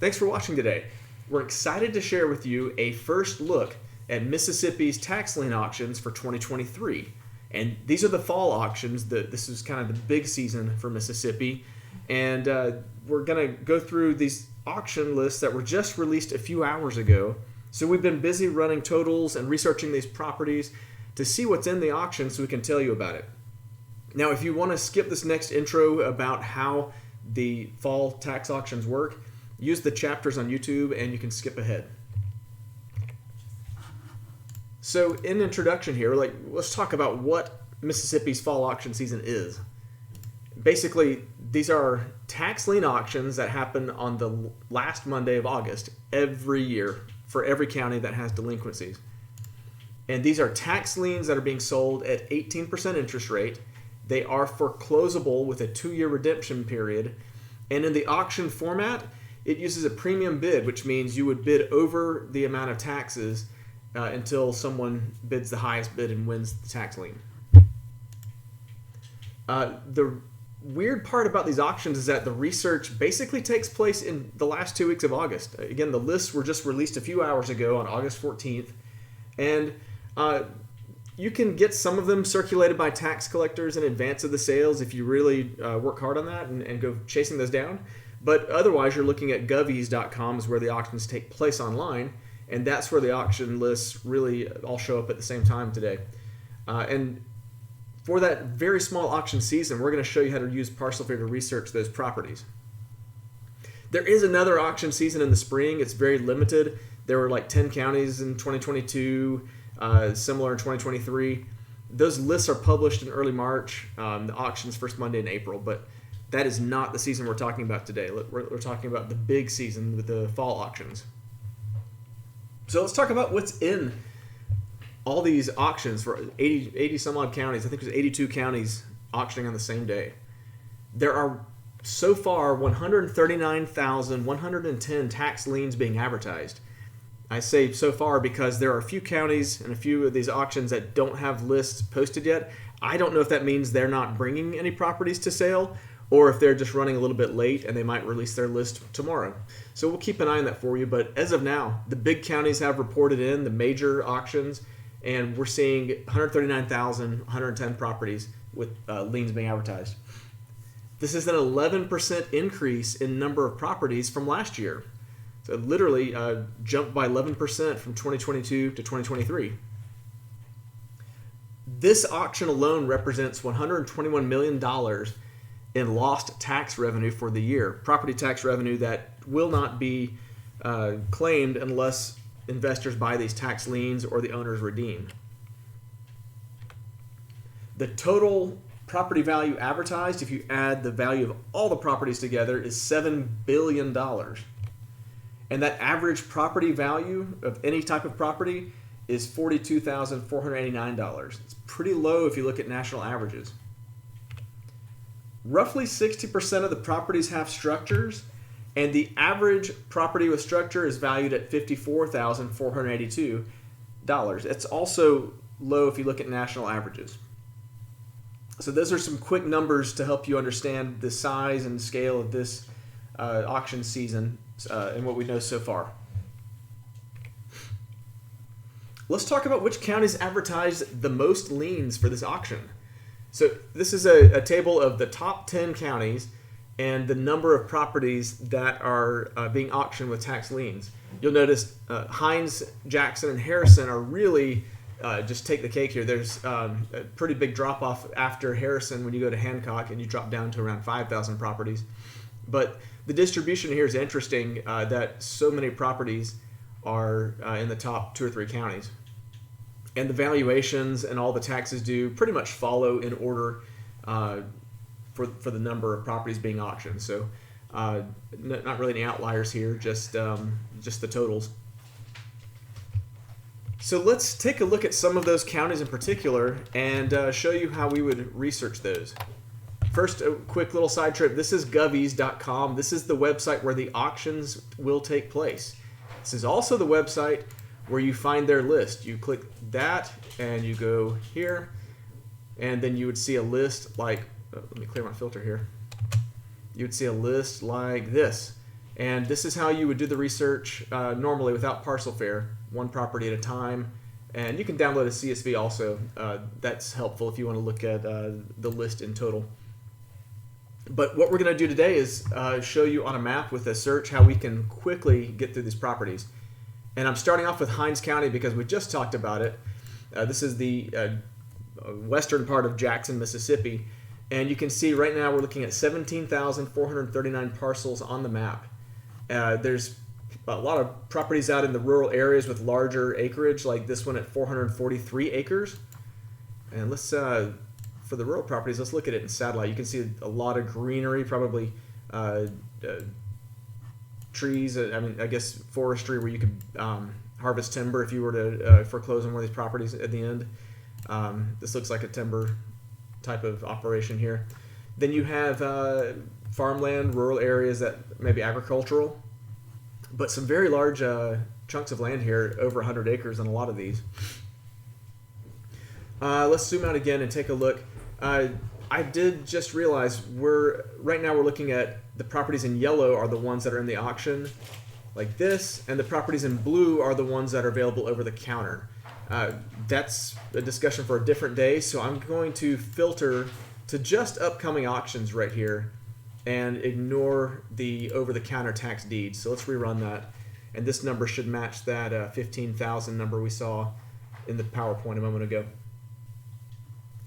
Thanks for watching today. We're excited to share with you a first look at Mississippi's tax lien auctions for 2023. And these are the fall auctions. This is kind of the big season for Mississippi. And we're going to go through these auction lists that were just released a few hours ago. So we've been busy running totals and researching these properties to see what's in the auction so we can tell you about it. Now, if you want to skip this next intro about how the fall tax auctions work, use the chapters on YouTube and you can skip ahead. So in introduction here, let's talk about what Mississippi's fall auction season is. Basically, these are tax lien auctions that happen on the last Monday of August every year for every county that has delinquencies. And these are tax liens that are being sold at 18% interest rate. They are foreclosable with a 2-year redemption period. And in the auction format, it uses a premium bid, which means you would bid over the amount of taxes until someone bids the highest bid and wins the tax lien. The weird part about these auctions is that the research basically takes place in the last 2 weeks of August. Again, the lists were just released a few hours ago on August 14th. And you can get some of them circulated by tax collectors in advance of the sales if you really work hard on that and go chasing those down. But otherwise, you're looking at govies.com is where the auctions take place online, and that's where the auction lists really all show up at the same time today. And for that very small auction season, we're going to show you how to use Parcel Fair to research those properties. There is another auction season in the spring. It's very limited. There were like 10 counties in 2022, similar in 2023. Those lists are published in early March. The auction's first Monday in April, but that is not the season we're talking about today. We're talking about the big season with the fall auctions. So let's talk about what's in all these auctions for 80 some odd counties. I think there's 82 counties auctioning on the same day. There are so far 139,110 tax liens being advertised. I say so far because there are a few counties and a few of these auctions that don't have lists posted yet. I don't know if that means they're not bringing any properties to sale or if they're just running a little bit late and they might release their list tomorrow. So we'll keep an eye on that for you. But as of now, the big counties have reported in the major auctions, and we're seeing 139,110 properties with liens being advertised. This is an 11% increase in number of properties from last year. So it literally jumped by 11% from 2022 to 2023. This auction alone represents $121 million in lost tax revenue for the year. Property tax revenue that will not be claimed unless investors buy these tax liens or the owners redeem. The total property value advertised, if you add the value of all the properties together, is $7 billion. And that average property value of any type of property is $42,489. It's pretty low if you look at national averages. Roughly 60% of the properties have structures, and the average property with structure is valued at $54,482. It's also low if you look at national averages. So those are some quick numbers to help you understand the size and scale of this auction season and what we know so far. Let's talk about which counties advertise the most liens for this auction. So this is a table of the top 10 counties and the number of properties that are being auctioned with tax liens. You'll notice Hines, Jackson, and Harrison are really just take the cake here. There's a pretty big drop off after Harrison when you go to Hancock and you drop down to around 5,000 properties. But the distribution here is interesting that so many properties are in the top 2 or 3 counties. And the valuations and all the taxes due pretty much follow in order for the number of properties being auctioned. So not really any outliers here, just the totals. So let's take a look at some of those counties in particular and show you how we would research those. First, a quick little side trip. This is govies.com. This is the website where the auctions will take place. This is also the website where you find their list. You click that and you go here, and then you would see a list like, let me clear my filter here. You would see a list like this. And this is how you would do the research normally without Parcel Fair, one property at a time. And you can download a CSV also. That's helpful if you want to look at the list in total. But what we're going to do today is show you on a map with a search how we can quickly get through these properties. And I'm starting off with Hinds County because we just talked about it. This is the western part of Jackson, Mississippi. And you can see right now we're looking at 17,439 parcels on the map. There's a lot of properties out in the rural areas with larger acreage, like this one at 443 acres. And let's, for the rural properties, let's look at it in satellite. You can see a lot of greenery, probably trees. I guess forestry where you could harvest timber if you were to foreclose on one of these properties at the end. This looks like a timber type of operation here. Then you have farmland, rural areas that may be agricultural, but some very large chunks of land here, over 100 acres on a lot of these. Let's zoom out again and take a look. I did just realize right now we're looking at the properties in yellow are the ones that are in the auction, like this, and the properties in blue are the ones that are available over the counter. That's a discussion for a different day, so I'm going to filter to just upcoming auctions right here and ignore the over-the-counter tax deeds. So let's rerun that, and this number should match that 15,000 number we saw in the PowerPoint a moment ago.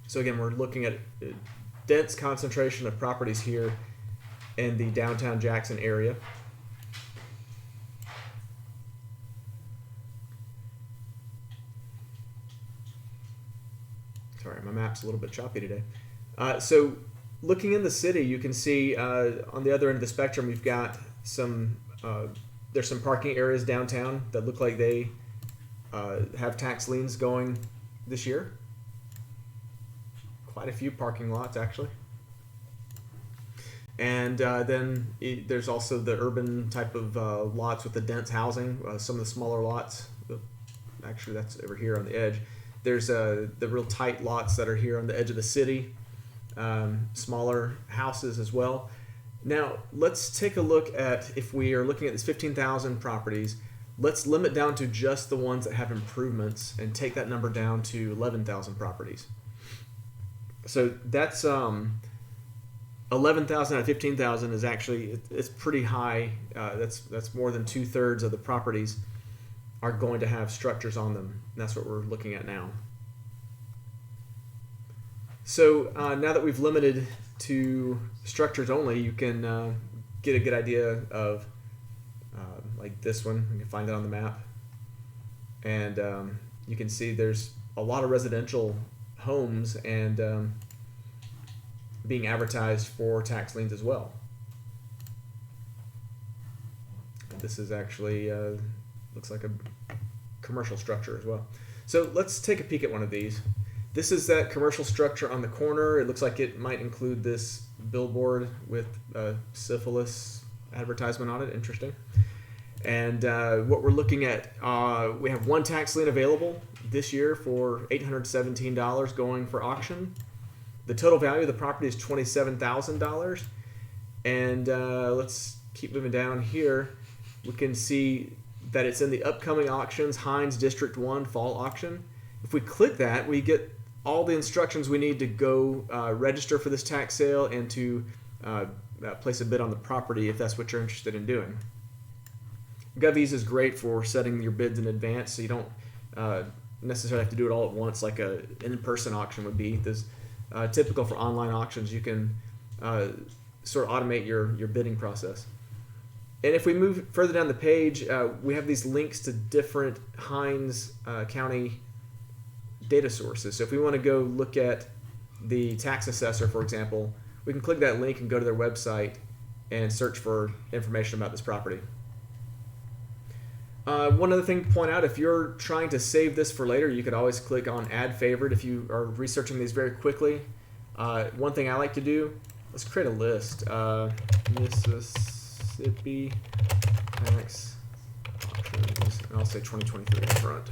So again, we're looking at a dense concentration of properties here in the downtown Jackson area. Sorry, my map's a little bit choppy today. So looking in the city, you can see on the other end of the spectrum, we've got some, there's some parking areas downtown that look like they have tax liens going this year. Quite a few parking lots, actually. And then there's also the urban type of lots with the dense housing, some of the smaller lots. Actually, that's over here on the edge. There's the real tight lots that are here on the edge of the city, smaller houses as well. Now, let's take a look at, if we are looking at this 15,000 properties, let's limit down to just the ones that have improvements and take that number down to 11,000 properties. So that's 11,000 out of 15,000 is actually, it's pretty high. That's more than 2/3 of the properties are going to have structures on them. And that's what we're looking at now. So now that we've limited to structures only, you can get a good idea of like this one. You can find it on the map. And you can see there's a lot of residential homes and being advertised for tax liens as well. And this is actually looks like a commercial structure as well. So let's take a peek at one of these. This is that commercial structure on the corner. It looks like it might include this billboard with a syphilis advertisement on it. Interesting. And what we're looking at, we have one tax lien available this year for $817 going for auction. The total value of the property is $27,000. And let's keep moving down here. We can see that it's in the upcoming auctions, Hinds District 1 Fall Auction. If we click that, we get all the instructions we need to go register for this tax sale and to place a bid on the property if that's what you're interested in doing. GovEase is great for setting your bids in advance, so you don't necessarily have to do it all at once like an in-person auction would be. This typical for online auctions, you can sort of automate your bidding process. And if we move further down the page, we have these links to different Hinds County data sources. So if we want to go look at the tax assessor, for example, we can click that link and go to their website and search for information about this property. One other thing to point out, if you're trying to save this for later, you could always click on Add Favorite if you are researching these very quickly. One thing I like to do, let's create a list. Mississippi Tax Auctions, and I'll say 2023 in front.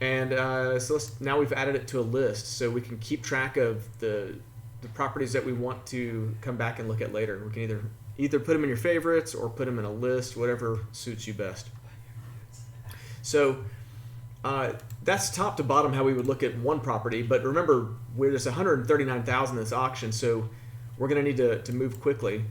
And so now we've added it to a list, so we can keep track of the properties that we want to come back and look at later. We can either Either put them in your favorites or put them in a list, whatever suits you best. So that's top to bottom how we would look at one property. But remember, there's 139,000 in this auction, so we're going to need to move quickly.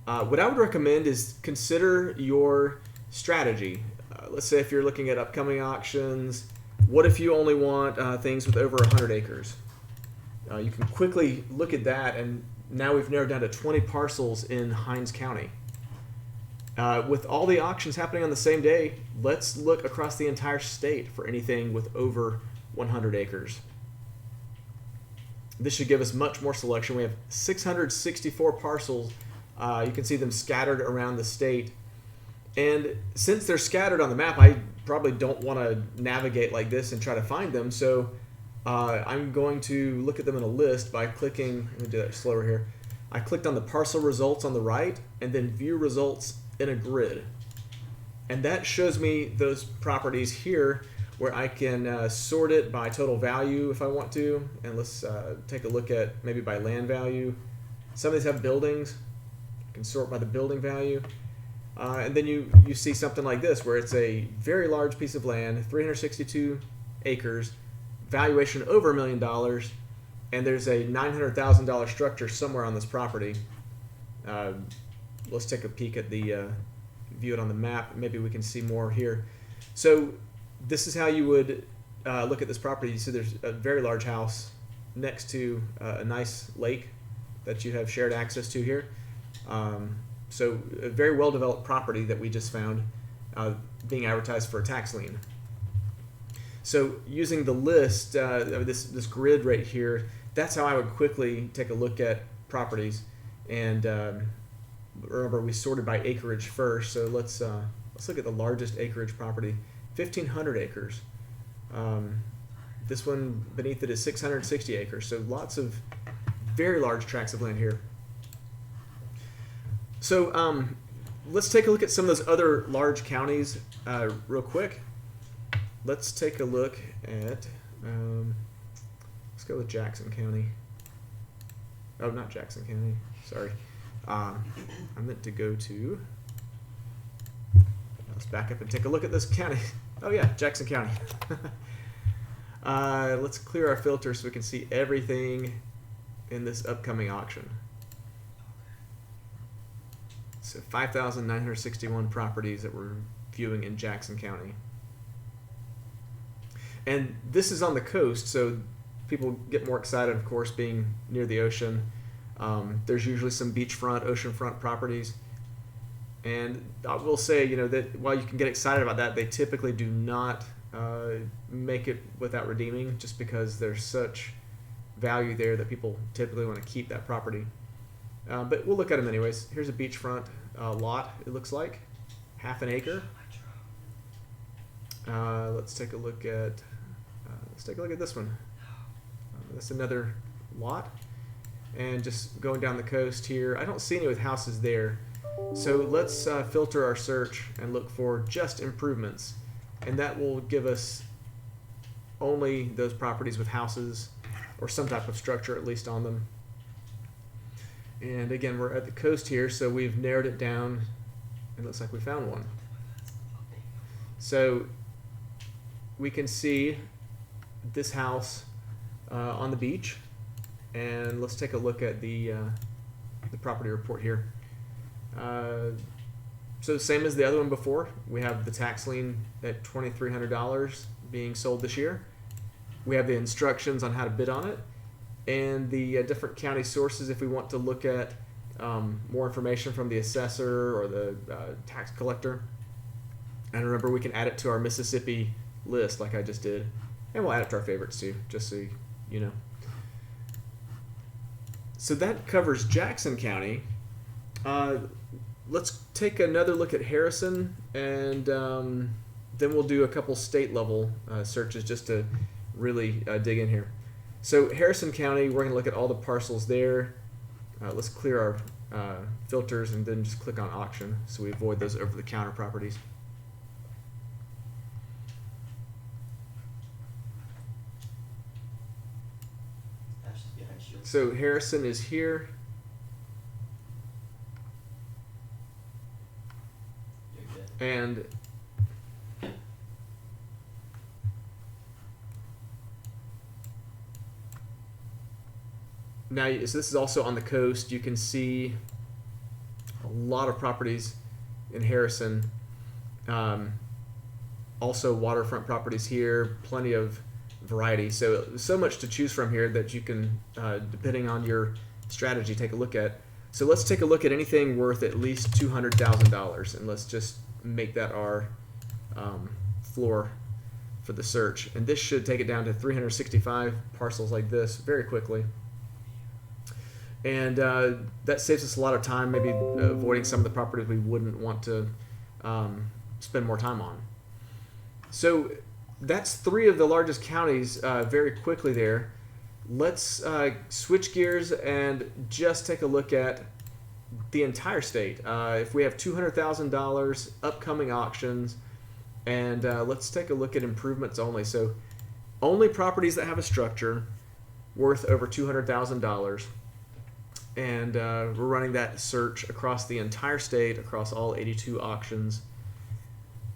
What I would recommend is consider your strategy. Let's say if you're looking at upcoming auctions, what if you only want things with over 100 acres? You can quickly look at that, and now we've narrowed down to 20 parcels in Hinds County. With all the auctions happening on the same day, let's look across the entire state for anything with over 100 acres. This should give us much more selection. We have 664 parcels. You can see them scattered around the state. And since they're scattered on the map, I probably don't want to navigate like this and try to find them. So I'm going to look at them in a list by clicking, let me do that slower here. I clicked on the parcel results on the right and then view results in a grid. And that shows me those properties here where I can sort it by total value if I want to. And let's take a look at maybe by land value. Some of these have buildings. I can sort by the building value. And then you see something like this where it's a very large piece of land, 362 acres, valuation over $1 million, and there's a $900,000 structure somewhere on this property. Let's take a peek at the view it on the map. Maybe we can see more here. So this is how you would look at this property. You see there's a very large house next to a nice lake that you have shared access to here. So a very well-developed property that we just found being advertised for a tax lien. So using the list, this grid right here, that's how I would quickly take a look at properties. And remember, we sorted by acreage first. So let's look at the largest acreage property, 1,500 acres. This one beneath it is 660 acres. So lots of very large tracts of land here. So let's take a look at some of those other large counties real quick. Let's take a look at, let's go with Jackson County. Oh, not Jackson County, sorry. I meant to go to, let's back up and take a look at this county. Oh yeah, Jackson County. Let's clear our filter so we can see everything in this upcoming auction. So 5,961 properties that we're viewing in Jackson County. And this is on the coast, so people get more excited, of course, being near the ocean. There's usually some beachfront, oceanfront properties. And I will say, that while you can get excited about that, they typically do not make it without redeeming, just because there's such value there that people typically want to keep that property. But we'll look at them anyways. Here's a beachfront lot, it looks like. Half an acre. Let's take a look at this one. That's another lot. And just going down the coast here, I don't see any with houses there. So let's filter our search and look for just improvements. And that will give us only those properties with houses or some type of structure at least on them. And again, we're at the coast here, so we've narrowed it down. It looks like we found one. So we can see this house on the beach. And let's take a look at the property report here. So same as the other one before, we have the tax lien at $2,300 being sold this year. We have the instructions on how to bid on it, and the different county sources if we want to look at more information from the assessor or the tax collector. And remember, we can add it to our Mississippi list like I just did, and we'll add it to our favorites too, just so you know. So that covers Jackson County. Let's take another look at Harrison, and then we'll do a couple state level searches just to really dig in here. So Harrison County, we're going to look at all the parcels there. Let's clear our filters and then just click on auction so we avoid those over-the-counter properties. So Harrison is here. And now, so this is also on the coast. You can see a lot of properties in Harrison. Also waterfront properties here, plenty of variety. So much to choose from here that you can, depending on your strategy, take a look at. So let's take a look at anything worth at least $200,000, and let's just make that our floor for the search. And this should take it down to 365 parcels like this very quickly. And that saves us a lot of time, maybe avoiding some of the properties we wouldn't want to spend more time on. So that's 3 of the largest counties very quickly there. Let's switch gears and just take a look at the entire state. If we have $200,000 upcoming auctions, and let's take a look at improvements only. So only properties that have a structure worth over $200,000. And we're running that search across the entire state, across all 82 auctions.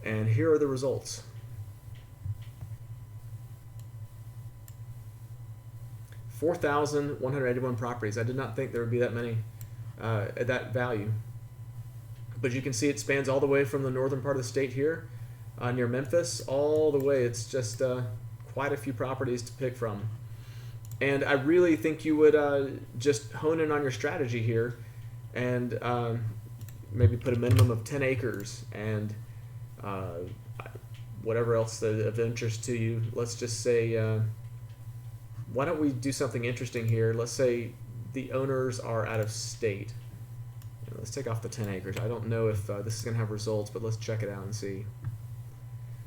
And here are the results. $4,181 properties. I did not think there would be that many at that value. But you can see it spans all the way from the northern part of the state here, near Memphis, all the way. It's just quite a few properties to pick from. And I really think you would just hone in on your strategy here and maybe put a minimum of 10 acres and whatever else of interest to you. Let's just say, why don't we do something interesting here? Let's say the owners are out of state. Let's take off the 10 acres. I don't know if this is going to have results, but let's check it out and see.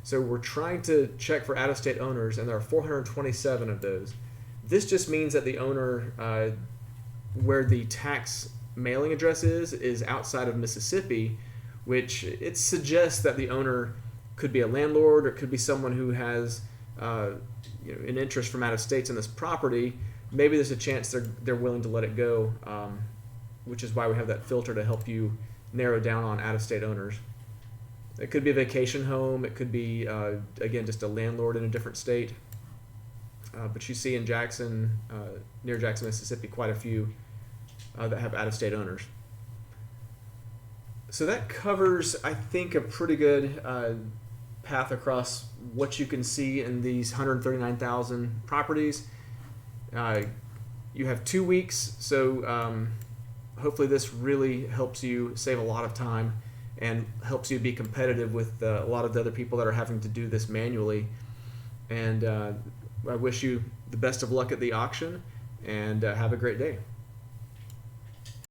So we're trying to check for out-of-state owners, and there are 427 of those. This just means that the owner, where the tax mailing address is outside of Mississippi, which it suggests that the owner could be a landlord or it could be someone who has an interest from out of states in this property. Maybe there's a chance they're willing to let it go, which is why we have that filter to help you narrow down on out-of-state owners. It could be a vacation home. It could be, again, just a landlord in a different state. But you see in Jackson, near Jackson, Mississippi, quite a few that have out-of-state owners. So that covers, I think, a pretty good path across what you can see in these 139,000 properties. You have 2 weeks, so hopefully this really helps you save a lot of time and helps you be competitive with a lot of the other people that are having to do this manually. And I wish you the best of luck at the auction, and have a great day.